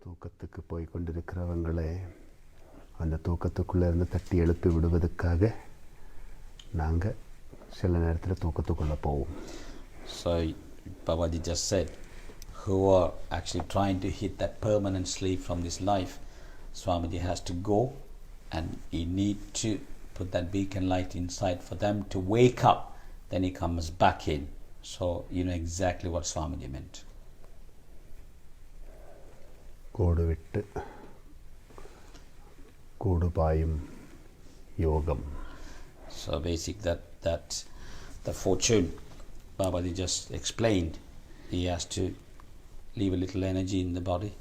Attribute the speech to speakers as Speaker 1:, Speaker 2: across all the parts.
Speaker 1: தூக்கத்துக்கு போய் கொண்டிருக்கிறவங்களே அந்த தூக்கத்துக்குள்ளே இருந்து தட்டி எழுப்பி விடுவதற்காக நாங்கள் சில நேரத்தில் தூக்கத்துக்குள்ளே போவோம்.
Speaker 2: So Babaji just said, who are actually trying to hit that permanent sleep from this life, Swamiji has to go and he need to put that beacon light inside for them to wake up, then he comes back in. So you know exactly what Swamiji meant.
Speaker 1: கோடு விட்டு கூடு பாயும் யோகம்.
Speaker 2: So basic that the fortune Babaji just explained, he has to leave a little energy in the body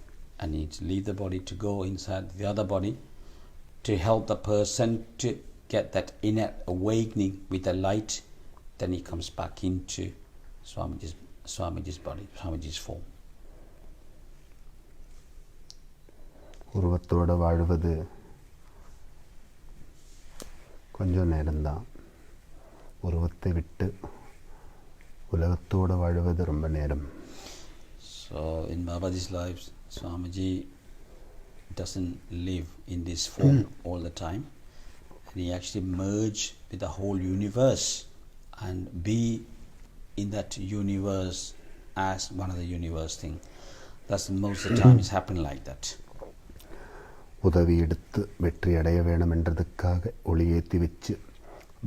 Speaker 2: and he to leave the body to go inside the other body to help the person to get that inner awakening with the light, then he comes back into Swamiji's body, Swamiji's form.
Speaker 1: உருவத்தோடு வாழ்வது கொஞ்சம் நேரம்தான். உருவத்தை விட்டு உலகத்தோடு வாழ்வது ரொம்ப நேரம்.
Speaker 2: So in Babaji's life, Swamiji doesn't live in this form all the time, and he actually merge with the whole universe and be in that universe as one of the universe thing. That's most of the time it's happened like that.
Speaker 1: உதவி எடுத்து வெற்றி அடைய வேணும் என்றதுக்காக ஒளியேற்றி வச்சு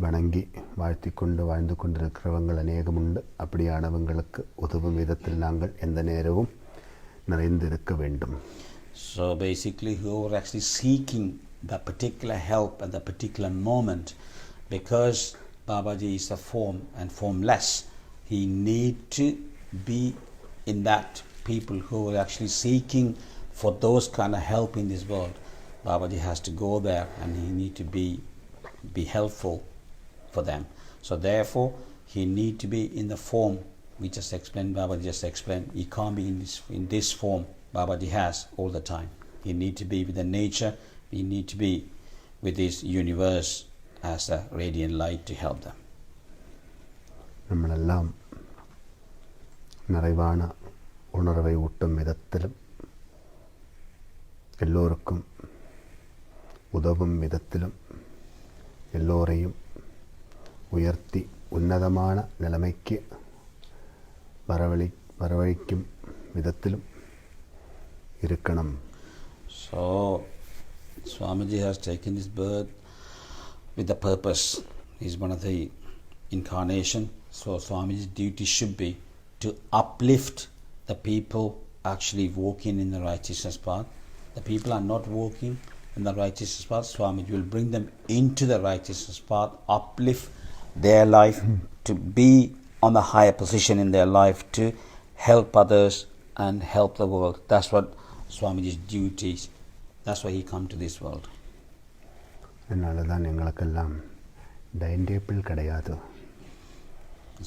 Speaker 1: வணங்கி வாழ்த்தி கொண்டு வாழ்ந்து கொண்டிருக்கிறவங்கள் அநேகம் உண்டு. அப்படியானவங்களுக்கு உதவும் விதத்தில் நாங்கள் எந்த நேரமும் நிறைந்திருக்க வேண்டும்.
Speaker 2: So basically who are actually seeking that particular help at that particular moment, because Babaji is a form and formless, he need to be in that people who are actually seeking for those kind of help in this world. Babaji has to go there and he need to be helpful for them. So therefore he need to be in the form we just explained, Babaji just explained. He can't be in this form Babaji has all the time. He need to be with the nature, he need to be with this universe as a radiant light to help them.
Speaker 1: നമ്മളെല്ലാം நிறைவான உணர்வை ஊட்டும் விதத்திலும் எல்லோருக்கும் உதவும் விதத்திலும் எல்லோரையும் உயர்த்தி உன்னதமான நிலைமைக்கு வரவழைக்கும் விதத்திலும் இருக்கணும்.
Speaker 2: So Swamiji has taken his birth with the purpose. He's one of the incarnation. So Swamiji's duty should be to uplift the people actually walking in the righteousness path. The people are not walking in the righteousness path, Swamiji will bring them into the righteousness path, uplift their life to be on the higher position in their life, to help others and help the world. That's what Swamiji's duties. That's why he come to this world.
Speaker 1: அதனாலதான் எங்களுக்கெல்லாம் time table கிடையாது.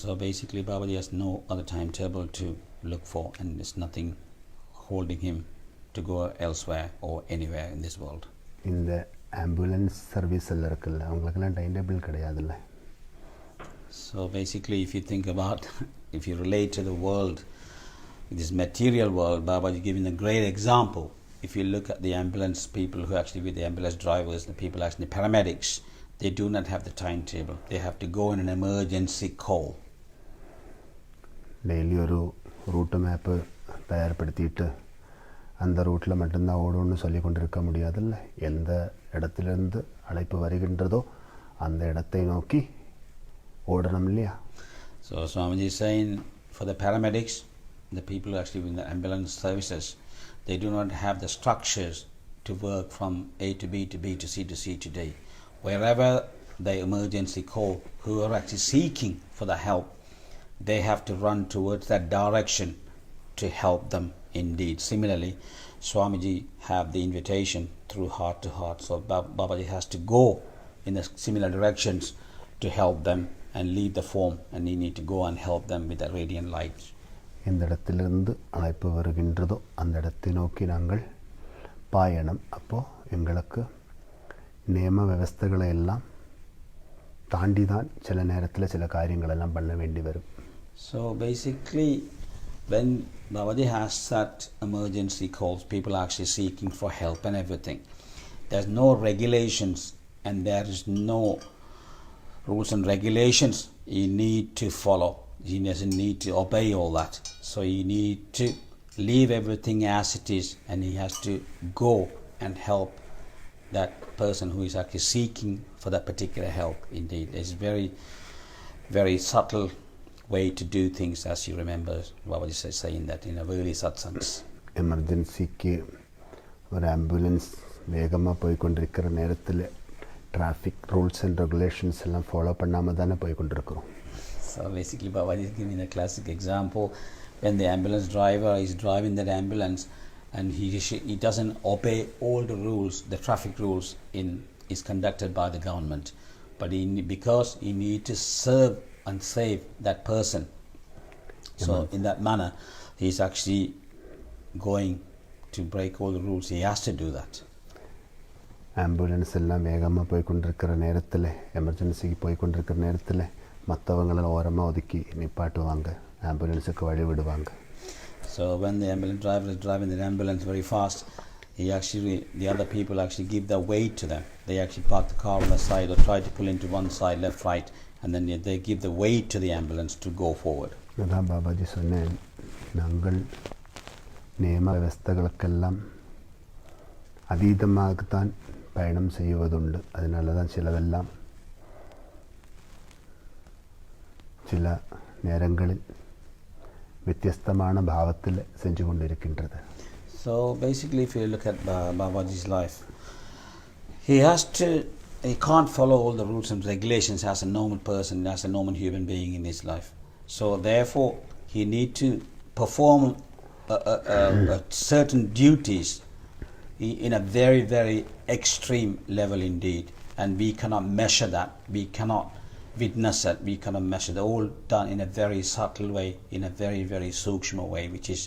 Speaker 2: So basically Babaji has no other timetable to look for, and there's nothing holding him to go elsewhere or anywhere in this world.
Speaker 1: இந்த ambulance service எல்லாம் இருக்குல்ல, அவங்களுக்கெல்லாம் time table கிடையாதுல்ல.
Speaker 2: So basically if you think about, if you relate to the world, this material world, Babaji giving a great example. If you look at the ambulance people who actually with the ambulance drivers, the people actually paramedics, they do not have the timetable. They have to go in an emergency call.
Speaker 1: Daily ஒரு route map தயார்படுத்திட்டு அந்த ரூட்டில் மட்டும்தான் ஓடணும்னு சொல்லி கொண்டிருக்க முடியாதுல்ல. எந்த இடத்துலேருந்து அழைப்பு வருகின்றதோ அந்த இடத்தை நோக்கி ஓடணும் இல்லையா?
Speaker 2: So Swamiji is saying for the paramedics, the people actually in the ambulance services, they do not have the structures to work from A to B to B to C to C today. Wherever the emergency call, who are actually seeking for the help, they have to run towards that direction to help them indeed. Similarly, Swamiji have the invitation through heart to heart. So Babaji has to go in the similar directions to help them and leave the form, and he need to go and help them with the radiant light.
Speaker 1: இந்த இடத்திலிருந்து அழைப்பு வருகின்றதோ அந்த இடத்தை நோக்கி நாங்கள் பாயணும். அப்போது எங்களுக்கு நியம விவஸ்தைகளை எல்லாம் தாண்டி தான் சில நேரத்தில் சில காரியங்களெல்லாம் பண்ண வேண்டி வரும்.
Speaker 2: So basically when Babaji has that emergency calls, people are actually seeking for help and everything. There's no regulations and there is no rules and regulations you need to follow. He doesn't need to obey all that. So you need to leave everything as it is, and he has to go and help that person who is actually seeking for that particular help. Indeed, it's very, very subtle way to do things, as you remember Babaji says saying that in a early satsangs.
Speaker 1: എമർജൻസിക്ക് ഒരു ambulance വേഗமாக போய்கொண்டிருக்கிற நேரத்தில் traffic rules and regulations எல்லாம் follow பண்ணாமல் தானே போய்கொண்டிருக்கிறோம்.
Speaker 2: So basically Babaji is giving a classic example when the ambulance driver is driving that ambulance and he doesn't obey all the rules, the traffic rules is conducted by the government, but because he need to serve and save that person. So in that manner he is actually going to break all the rules. He has to do that.
Speaker 1: Ambulance எல்லாம் வேகமாக போய்கொண்டிருக்கிற நேரத்தில், எமர்ஜென்சிக்கு போய்கொண்டிருக்கிற நேரத்தில் மற்றவங்களை ஓரமாக ஒதுக்கி நிப்பாட்டுவாங்க, ஆம்புலன்ஸுக்கு வழி விடுவாங்க.
Speaker 2: So when the ambulance driver is driving the ambulance very fast, the other people actually give their way to them. They actually park the car on the side or try to pull into one side, left, right, and then they give the way to the ambulance to go forward.
Speaker 1: அதான் பாபாஜி சொன்னேன், நாங்கள் நியம வியவஸ்தைகளுக்கெல்லாம் அதீதமாகத்தான் பயணம் செய்வதுண்டு. அதனால தான் சிலதெல்லாம் சில நேரங்களில் വ്യത്യസ്തமான பாவத்தில் செஞ்சு கொண்டிருக்கின்றது.
Speaker 2: So basically if you look at Babaji's life, he can't follow all the rules and regulations as a normal person, as a normal human being in his life. So therefore he need to perform certain duties in a very, very extreme level indeed, and we cannot measure that, we cannot witness that, we cannot measure that, all done in a very subtle way, in a very, very sukshma way, which is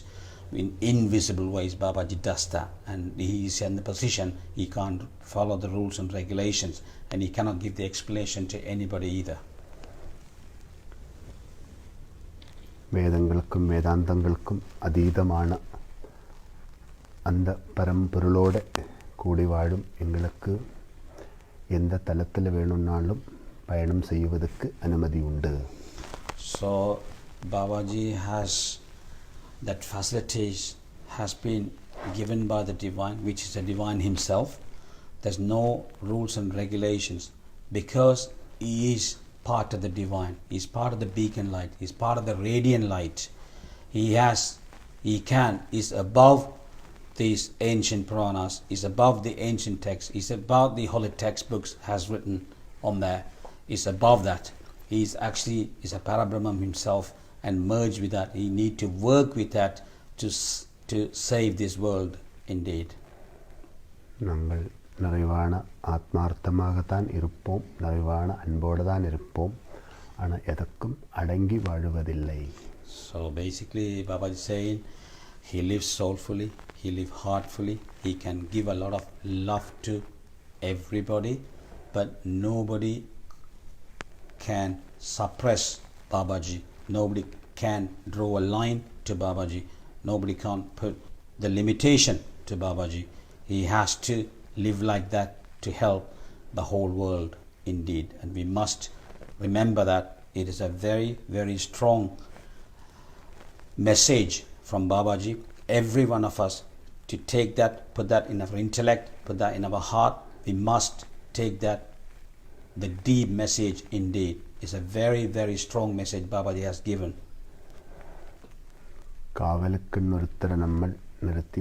Speaker 2: in invisible ways. Babaji does that, and he is in the position he can't follow the rules and regulations, and he cannot give the explanation to anybody either.
Speaker 1: வேதங்களுக்கும் வேதாந்தங்களுக்கும் அதீதமான அந்த பரம்பொருளோட கூடி வாழும் எங்களுக்கு எந்த தலத்தில் வேணும்னாலும் பயணம் செய்வதற்கு அனுமதி உண்டு.
Speaker 2: So Babaji has that facilities has been given by the divine, which is the divine himself. There's no rules and regulations because he is part of the divine. He's part of the beacon light. He's part of the radiant light. He's above these ancient Puranas. He's above the ancient texts. He's above the holy textbooks has written on there. He's above that. He's a Parabrahman himself, and merge with that. He need to work with that to save this world indeed.
Speaker 1: நாங்கள் நிறைவான ஆத்மார்த்தமாகத்தான் இருப்போம், நிறைவான அன்போடு தான் இருப்போம், ஆனால் எதற்கும் அடங்கி வாழுவதில்லை.
Speaker 2: So basically Babaji is saying he lives soulfully, he lives heartfully, he can give a lot of love to everybody, but nobody can suppress Babaji, nobody can draw a line to Babaji, nobody can put the limitation to Babaji. He has to live like that to help the whole world indeed, and we must remember that it is a very, very strong message from Babaji. Every one of us to take that, put that in our intellect, put that in our heart. We must take that, the deep message indeed. It's a very, very strong message Babaji has given.
Speaker 1: காவலுக்குன்னு ஒருத்தரை நம்ம நிறுத்தி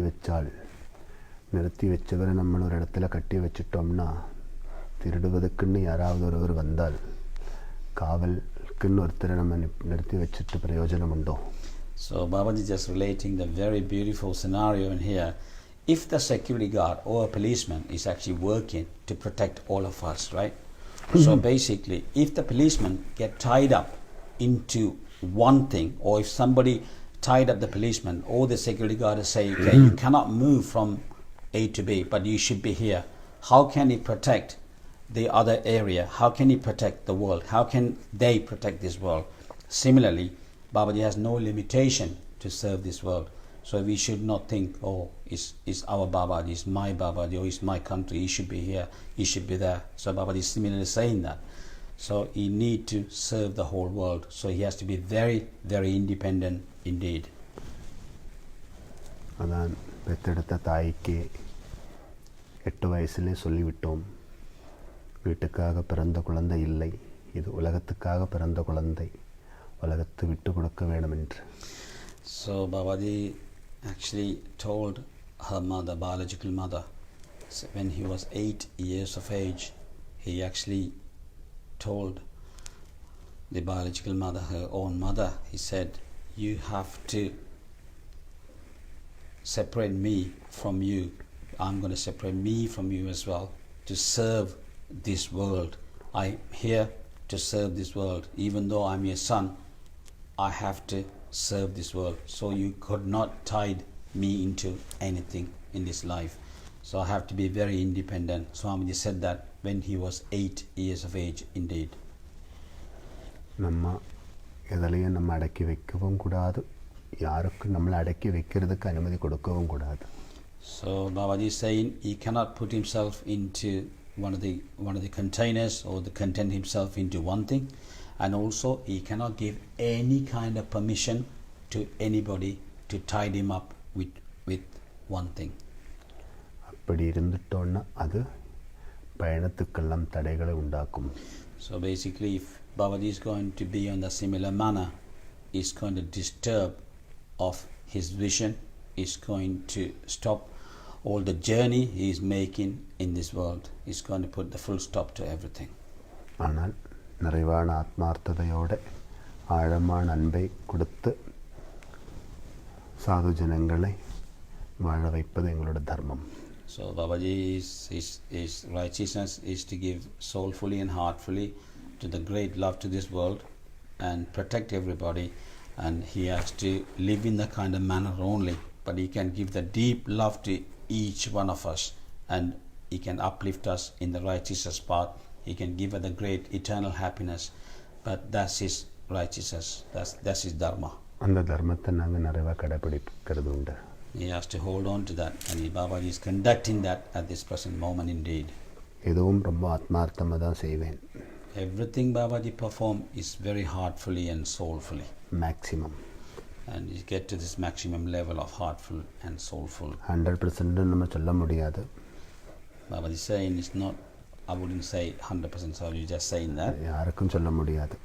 Speaker 1: வச்சவரை நம்ம ஒரு இடத்துல கட்டி வச்சிட்டோம்னா, திருடுவதற்குன்னு யாராவது ஒருவர் வந்தால் காவலுக்குன்னு ஒருத்தரை நம்ம நிறுத்தி வச்சுட்டு பிரயோஜனம் உண்டோ?
Speaker 2: So Babaji just relating the very beautiful scenario in here. If the security guard or a policeman is actually working to protect all of us, right? So basically, if the policeman get tied up into one thing, or if somebody tied up the policeman or the security guard say, okay, you cannot move from A to B, but you should be here. How can he protect the other area? How can he protect the world? How can they protect this world? Similarly, Babaji has no limitation to serve this world. So we should not think, oh, it's our Babaji, it's my Babaji, or it's my country, he should be here, he should be there. So Babaji is similarly saying that. So he need to serve the whole world. So he has to be very, very independent indeed.
Speaker 1: அதான் பெற்றெடுத்த தாய்க்கு 8 வயசுலே சொல்லிவிட்டோம், வீட்டுக்காக பிறந்த குழந்தை இல்லை, இது உலகத்துக்காக பிறந்த குழந்தை, உலகத்தை விட்டு கொடுக்க வேண்டும் என்று.
Speaker 2: So Babaji actually told her mother, biological mother, when he was 8 years of age, he actually told the biological mother, her own mother, he said, you have to separate me from you, I'm going to separate me from you as well, to serve this world. I'm here to serve this world. Even though I'm your son, I have to serve this world. So you could not tie me into anything in this life. So I have to be very independent. Swami said that when he was 8 years of age indeed.
Speaker 1: நம்ம எதிலையும் நம்ம அடக்கி வைக்கவும் கூடாது, யாருக்கும் நம்மளை அடக்கி வைக்கிறதுக்கு அனுமதி கொடுக்கவும் கூடாது.
Speaker 2: So Babaji is saying he cannot put himself into one of the containers or the content himself into one thing, and also he cannot give any kind of permission to anybody to tie him up with one thing.
Speaker 1: அப்படி இருந்துட்டோன்னா அது பயணத்துக்கெல்லாம் தடைகளை உண்டாக்கும்.
Speaker 2: So basically, if Babaji is going to be on the similar manner, is going to disturb of his vision, is going to stop all the journey he is making in this world, is going to put the full stop to everything.
Speaker 1: ஆனால் நிறைவான ஆத்மார்த்ததையோட ஆழமான அன்பை கொடுத்து சாது ஜனங்களை வாழ வைப்பது எங்களோட தர்மம்.
Speaker 2: So Babaji's righteousness is to give soulfully and heartfully to the great love to this world and protect everybody, and he has to live in the kind of manner only, but he can give the deep love to each one of us, and he can uplift us in the righteousness path. He can give us the great eternal happiness, but that's his righteousness, that's his dharma.
Speaker 1: அந்த தர்மத்தை நாங்கள் நிறைவாக கடைபிடிக்கிறது உண்டு.
Speaker 2: He has to hold on to that, and Babaji is conducting that at this present moment indeed.
Speaker 1: எதுவும் ரொம்ப ஆத்மார்த்தமாக தான் செய்வேன்.
Speaker 2: Everything Babaji perform is very heartfully and soulfully.
Speaker 1: Maximum.
Speaker 2: And you get to this maximum level of heartful and soulful.
Speaker 1: 100% நம்ம சொல்ல முடியாது.
Speaker 2: Babaji is saying it's not, I wouldn't say 100%, so you're just saying that.
Speaker 1: யாருக்கும் சொல்ல முடியாது.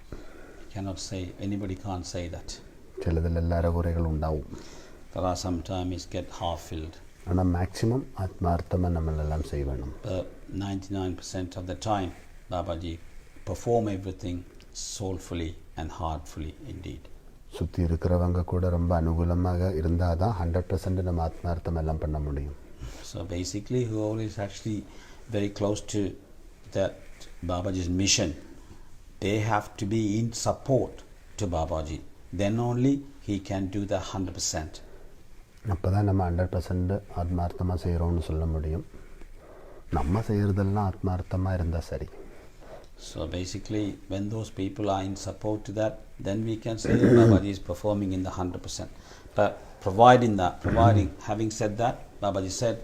Speaker 2: You cannot say, anybody can't say that.
Speaker 1: சிலதில் எல்லா அறகுறைகள் உண்டாகும்.
Speaker 2: There are sometimes it get half filled.
Speaker 1: ஆனால் maximum ஆத்மார்த்தமாக நம்மளெல்லாம் செய்யணும்.
Speaker 2: But 99% of the time, Babaji perform everything soulfully and heartfully indeed.
Speaker 1: சுற்றி இருக்கிறவங்க கூட ரொம்ப அனுகூலமாக இருந்தால் தான் 100% நம்ம ஆத்மார்த்தம் எல்லாம் பண்ண முடியும்.
Speaker 2: So basically, whoever is actually very close to that Babaji's mission, they have to be in support to Babaji. Then only he can do the 100%.
Speaker 1: அப்போ தான் நம்ம 100% ஆத்மார்த்தமாக செய்கிறோம்னு சொல்ல முடியும். நம்ம செய்கிறதெல்லாம் ஆத்மார்த்தமாக இருந்தால் சரி.
Speaker 2: So basically, when those people are in support to that, then we can say that Babaji is performing in the 100%. But having said that, Babaji said,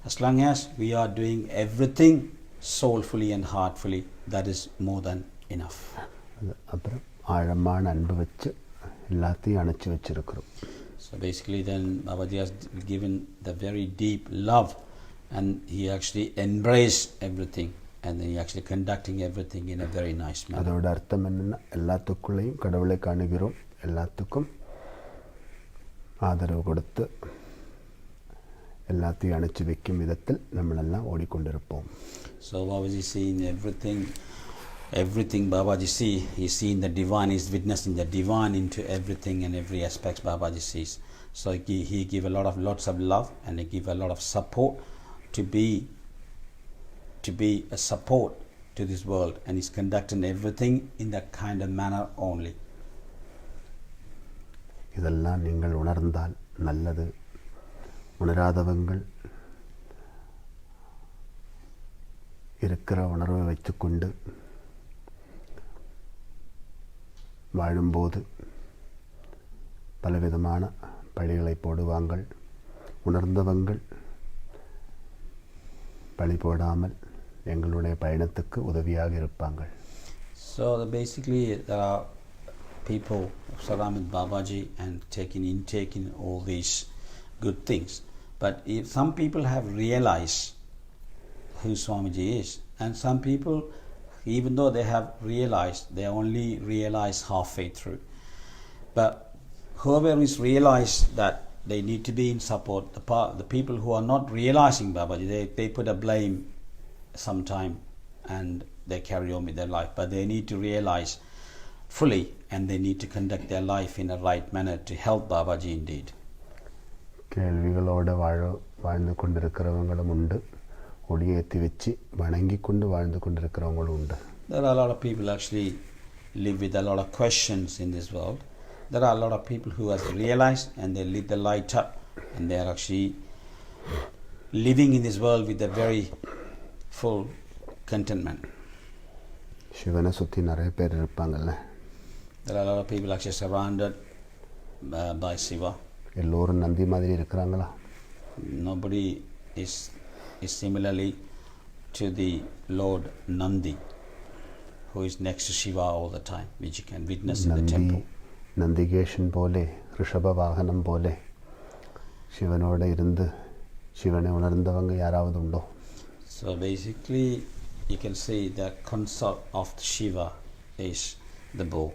Speaker 2: as long as we are doing everything soulfully and heartfully, that is more than enough.
Speaker 1: அப்புறம் ஆழமான அன்பு வச்சு எல்லாத்தையும் அணைச்சி வச்சிருக்கிறோம்.
Speaker 2: So basically then Babaji has given the very deep love, and he actually embraced everything, and then he actually conducting everything in a very nice manner.
Speaker 1: அதோட அர்த்தம் என்னன்னா, எல்லாத்துக்குள்ளேயும் கடவுளை காணுகிறோம், எல்லாத்துக்கும் ஆதரவு கொடுத்து எல்லாத்தையும் அணைச்சி வைக்கும் விதத்தில் நம்மளெல்லாம் ஓடிக்கொண்டிருப்போம்.
Speaker 2: So Babaji is seeing everything Babaji see, he seeing the divine, is witnessing the divine into everything and every aspect Babaji sees. So he give lots of love, and he give a lot of support to be a support to this world, and he's conducting everything in that kind of manner only.
Speaker 1: இதெல்லாம் நீங்கள் உணர்ந்தால் நல்லது. உணராதவங்கள் இருக்கிற உணர்வை வைத்துக்கொண்டு வாழும்போது பலவிதமான பழிகளை போடுவாங்கள். உணர்ந்தவங்கள் பழி போடாமல் எங்களுடைய பயணத்துக்கு உதவியாக இருப்பாங்கள்.
Speaker 2: So basically there are people surrounded Babaji and taking all these good things. But if some people have realized who Swamiji is, and some people, even though they have realized, they only realize halfway through. But whoever is realized that they need to be in support, the people who are not realizing Babaji, they put a blame sometime and they carry on with their life. But they need to realize fully, and they need to conduct their life in a right manner to help Babaji indeed.
Speaker 1: கேள்விகளோடு வாழ்ந்து கொண்டிருக்கிறவங்களும் உண்டு, ஒளியேற்றி வச்சு வணங்கி கொண்டு வாழ்ந்து கொண்டிருக்கிறவங்களும் உண்டு.
Speaker 2: There are a lot of people actually live with a lot of questions in this world. There are a lot of people who have realized and they lit the light up and they are actually living in this world with a very full contentment.
Speaker 1: சிவனை சுற்றி நிறைய பேர் இருப்பாங்கல்ல.
Speaker 2: There are a lot of people actually surrounded by Shiva.
Speaker 1: எல்லோரும் நந்தி மாதிரி இருக்கிறாங்களா?
Speaker 2: Nobody is similarly to the Lord Nandi, who is next to Shiva all the time, which you can witness in the temple.
Speaker 1: நந்திகேஷன் போலே, ரிஷப வாகனம் போலே சிவனோட இருந்து சிவனை உணர்ந்தவங்க யாராவது உண்டோ?
Speaker 2: So basically you can see the consort of Shiva is the bull.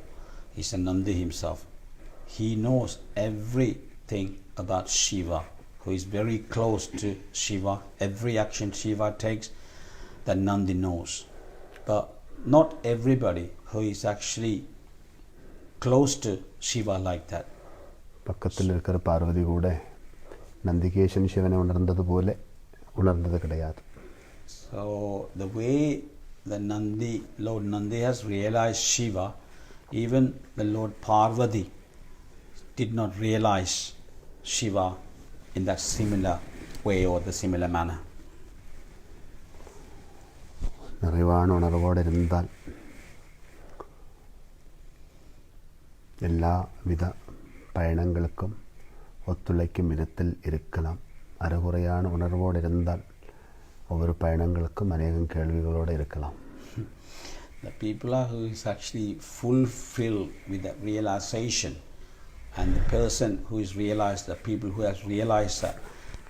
Speaker 2: He's a Nandi himself. He knows everything about Shiva, who is very close to Shiva. Every action Shiva takes, the Nandi knows. But not everybody who is actually close to Shiva like that.
Speaker 1: பக்கத்தில் இருக்கிற பார்வதி கூட நந்திகேஷன் சிவனை உணர்ந்தது போல உணர்ந்தது கிடையாது.
Speaker 2: So the way the Lord Nandi has realized Shiva, even the Lord Parvati did not realize Shiva in that similar way or the similar manner.
Speaker 1: நிறைவான உணர்வோடு இருந்தால் எல்லா வித பயணங்களுக்கும் ஒத்துழைக்கும் விதத்தில் இருக்கலாம். அறகுறையான உணர்வோடு இருந்தால் ஒவ்வொரு பயணங்களுக்கும் அநேகம் கேள்விகளோடு இருக்கலாம்.
Speaker 2: The people who is actually fulfilled with that realization, and the person who is realized, the people who has realized that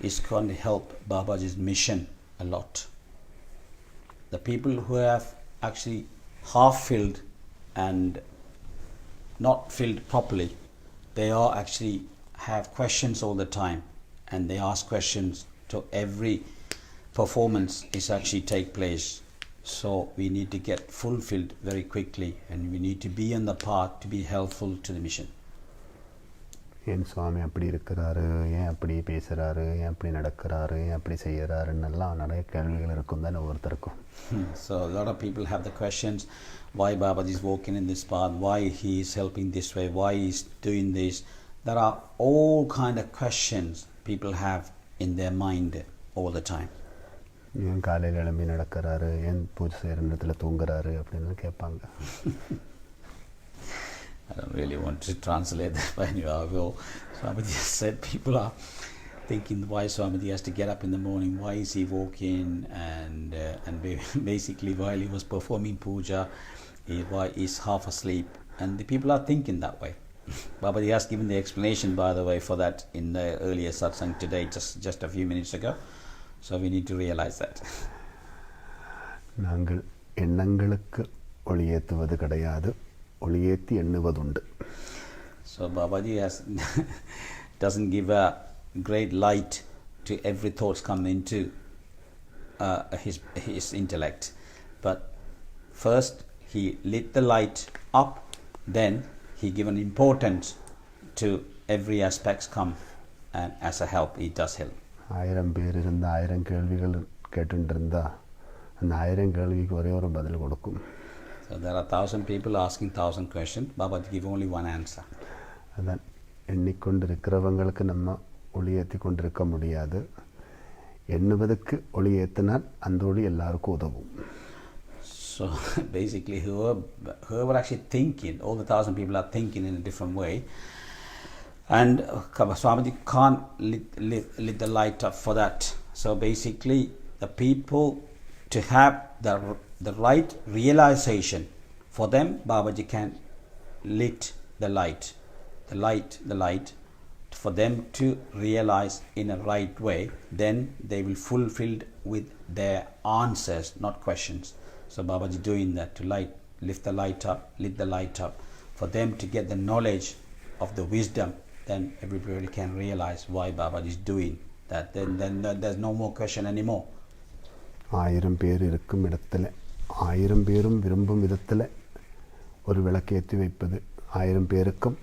Speaker 2: is going to help Babaji's mission a lot. The people who have actually half filled and not filled properly, they are actually have questions all the time, and they ask questions to every performance is actually take place. So we need to get fulfilled very quickly, and we need to be on the path to be helpful to the mission.
Speaker 1: ஏன் சுவாமி அப்படி இருக்கிறாரு, ஏன் அப்படி பேசுகிறாரு, ஏன் அப்படி நடக்கிறாரு, ஏன் அப்படி செய்கிறாருன்னெல்லாம் நிறைய கேள்விகள் இருக்கும் தானே ஒவ்வொருத்தருக்கும்.
Speaker 2: So a lot of people have the questions, why Babaji is walking in this path, why he is helping this way, why he is doing this. There are all kind of questions people have in their mind all the time.
Speaker 1: ஏன் காலையில் எழும்பி நடக்கிறாரு, ஏன் பூஜை செய்கிற நேரத்தில் தூங்குறாரு அப்படின்னு கேட்பாங்க.
Speaker 2: I don't really want to translate that, but anyway, I will. Swamiji has said people are thinking why Swamiji has to get up in the morning, why is he walking, and basically while he was performing puja, why he's half asleep, and the people are thinking that way. Babaji has given the explanation, by the way, for that in the earlier satsang today, just a few minutes ago. So we need to realize that.
Speaker 1: நாங்கள் எண்ணங்களுக்கு ஒளியேற்றுவது கிடையாது, ஒளியேற்றி எண்ணுவதுண்டு.
Speaker 2: So Babaji doesn't give a great light to every thoughts come into his intellect, but first he lit the light up, then he given importance to every aspects come, and as a help he does help.
Speaker 1: 1000 பேர் இருந்த 1000 கேள்விகள் கேட்டுருந்தா அந்த 1000 கேள்விக்கு ஒரே ஒரு பதில் கொடுக்கும்.
Speaker 2: So there are 1000 people asking 1000 questions. Babaji give only one answer.
Speaker 1: அதான் எண்ணிக்கொண்டிருக்கிறவங்களுக்கு நம்ம ஒளியேற்றி கொண்டிருக்க முடியாது. எண்ணுவதற்கு ஒளியேற்றினால் அந்த ஒளி எல்லாருக்கும் உதவும்.
Speaker 2: So basically whoever actually thinking, all the 1000 people are thinking in a different way, And Swamiji can't lit the light up for that. So basically, the people to have the right realization, for them, Babaji can lit the light, for them to realize in a right way. Then they will fulfilled with their answers, not questions. So Babaji doing that to lit the light up, for them to get the knowledge of the wisdom. Then everybody can realize why Babaji is doing that. Then there's no more question anymore.
Speaker 1: 1000 പേർ ഇരിക്കും ഇടത്തിൽ 1000 പേരും വിരുമ്പും വിധത്തിൽ ഒരു വിളക്കേറ്റി വയ്പ്പത് 1000 പേർക്കും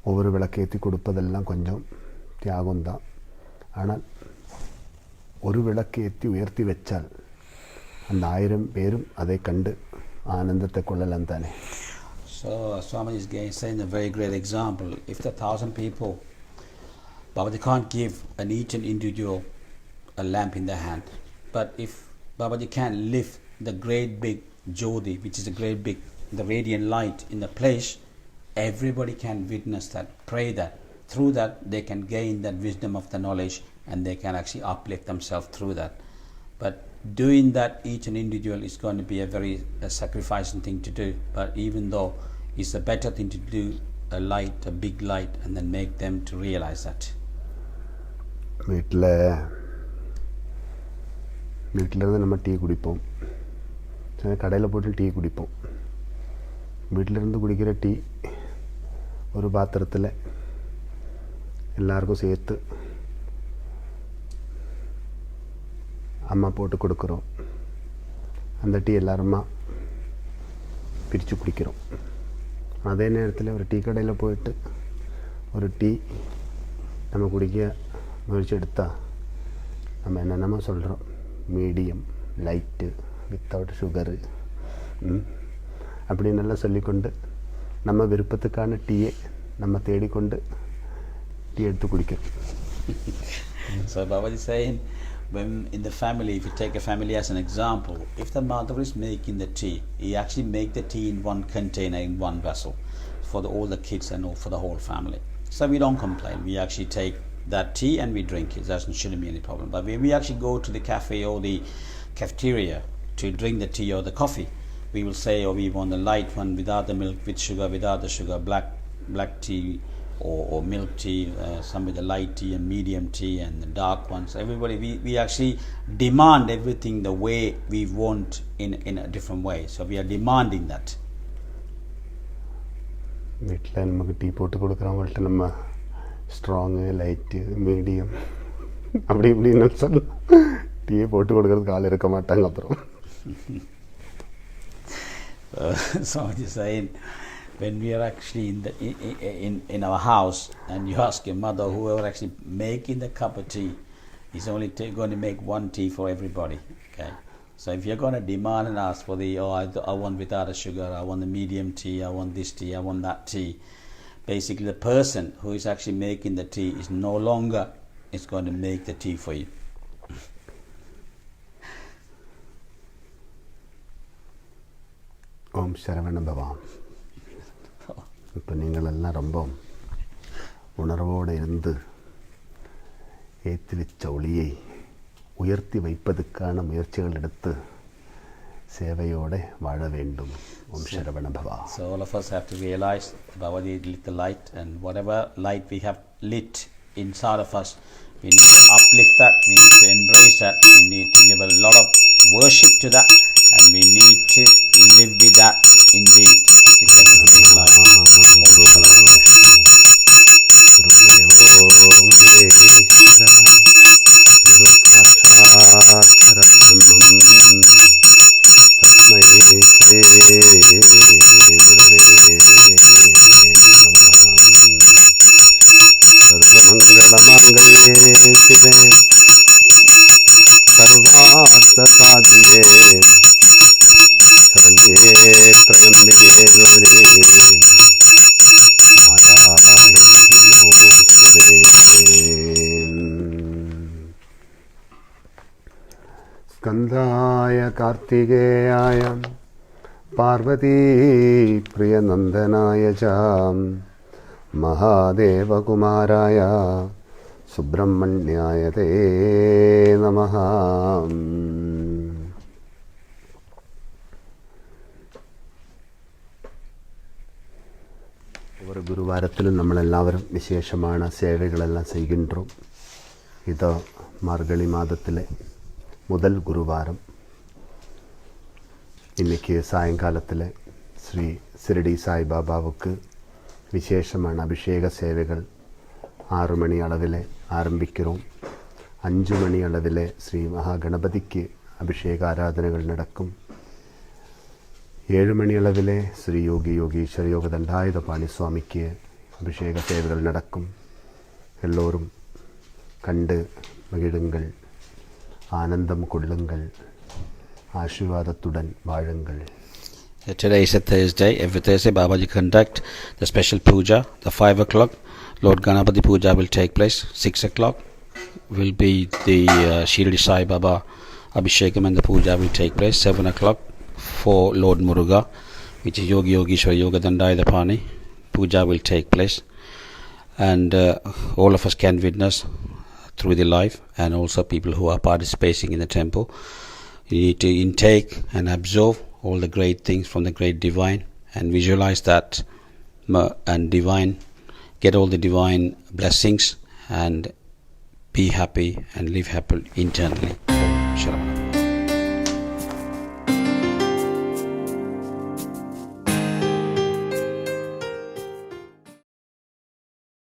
Speaker 1: ஒவ்வொரு விளக்கேற்றி கொடுப்பதெல்லாம் கொஞ்சம் தியாகம்தான். ஆனால் ஒரு விளக்கேற்றி உயர்த்தி வச்சால் அந்த 1000 பேரும் அதை கண்டு ஆனந்தத்தை கொள்ளலாம் தானே.
Speaker 2: So Swami is saying a very great example. If the 1000 people, Babaji can't give each individual a lamp in their hand. But if Babaji can lift the great big Jyoti, which is a great big, the radiant light in the place, everybody can witness that, pray that. Through that, they can gain that wisdom of the knowledge, and they can actually uplift themselves through that. But doing that, each and individual is going to be a very sacrificing thing to do. But even though it's a better thing to do, a big light, and then make them to realize that.
Speaker 1: வீட்டிலேருந்து நம்ம tea குடிப்போம், கடையில் போட்டு tea குடிப்போம். வீட்டிலேருந்து குடிக்கிற tea ஒரு பாத்திரத்தில் எல்லாருக்கும் சேர்த்து அம்மா போட்டு கொடுக்குறோம். அந்த டீ எல்லாருமா பிரித்து குடிக்கிறோம். அதே நேரத்தில் ஒரு டீ கடையில் போயிட்டு ஒரு டீ நம்ம குடிக்க முயற்சி எடுத்தால் நம்ம என்னென்னமோ சொல்கிறோம், மீடியம், லைட்டு, வித்தவுட் சுகரு அப்படின்னு எல்லாம் சொல்லிக்கொண்டு நம்ம விருப்பத்துக்கான டீயை நம்ம தேடிக்கொண்டு டீ எடுத்து குடிக்கிறோம்.
Speaker 2: So Babaji is saying, when in the family, if you take a family as an example, if the mother is making the tea, he actually make the tea in one container, in one vessel, for all the kids and all, for the whole family. So we don't complain. We actually take that tea and we drink it. There shouldn't be any problem. But when we actually go to the cafe or the cafeteria to drink the tea or the coffee, we will say, oh, we want the light one without the milk, with sugar, without the sugar, black tea or milk tea, some with the light tea and medium tea and the dark ones. Everybody, we actually demand everything the way we want in a different way. So we are demanding that.
Speaker 1: வீட்டில் நமக்கு tea போட்டு கொடுக்குறவங்கள்ட்ட நம்ம strong, light, medium அப்படி இப்படின்னு சொல்ல டீயை போட்டு கொடுக்கறதுக்கு ஆள் இருக்க மாட்டாங்க. அப்புறம்
Speaker 2: So just saying, when we are actually in our house and you ask your mother, whoever actually making the cup of tea is only going to make one tea for everybody. Okay, so if you're going to demand and ask for I want without a sugar, I want the medium tea, I want this tea, I want that tea, basically the person who is actually making the tea is no longer is going to make the tea for you.
Speaker 1: ஓம் சரவணபவா. இப்போ நீங்களெல்லாம் ரொம்ப உணர்வோடு இருந்து ஏற்றி வச்ச ஒளியை உயர்த்தி வைப்பதற்கான முயற்சிகள் எடுத்து சேவையோடு வாழ வேண்டும். ஓம் Saravanabhava.
Speaker 2: So all of us have to realize Babaji lit the light, and whatever light we have lit inside of us, we need to uplift that, we need to embrace that, we need to give a lot of worship to that, and we need to live with that indeed to get the great light.
Speaker 1: सर्वार्थसाधिके शरण्ये त्र्यम्बिके गौरी नारायणी नमोस्तुते. स्कन्धाय कार्तिकेयाय पार्वती प्रियनन्दनाय च മഹാദേവകുമാരായ സുബ്രഹ്മണ്യായ തേ നമഃ. ஒவ்வொரு குருவாரத்திலும் നമ്മളെല്ലാവരും விசேஷமான சேவைகளெல்லாம் செய்கின்றோம். இது மார்கழி மாதத்திலே முதல் குருவாரம். இன்றைக்கி சாயங்காலத்தில் ஸ்ரீ ஷிரடி சாய்பாபாவுக்கு விசேஷமான அபிஷேக சேவைகள் 6 மணி அளவில் ஆரம்பிக்கிறோம். 5 மணி அளவில் ஸ்ரீ மகாகணபதிக்கு அபிஷேக ஆராதனைகள் நடக்கும். 7 மணி அளவில் ஸ்ரீ யோகி யோகேஸ்வர யோக தண்டாயுதபாணி சுவாமிக்கு அபிஷேக சேவைகள் நடக்கும். எல்லோரும் கண்டு மகிழுங்கள், ஆனந்தம் கொள்ளுங்கள், ஆசீர்வாதத்துடன் வாழுங்கள்.
Speaker 2: Today is a Thursday. Every Thursday Babaji conduct the special puja. The 5 o'clock Lord Ganapati puja will take place. 6 o'clock will be the Shirdi Sai Baba Abhishekam and the puja will take place. 7 o'clock for Lord Muruga, which is Yogi Yogeshwara Yoga Dhandayuthapani, puja will take place. And all of us can witness through the live, and also people who are participating in the temple. You need to intake and absorb all the great things from the great divine and visualize that and divine, get all the divine blessings and be happy and live happily internally. Sharavanabhava.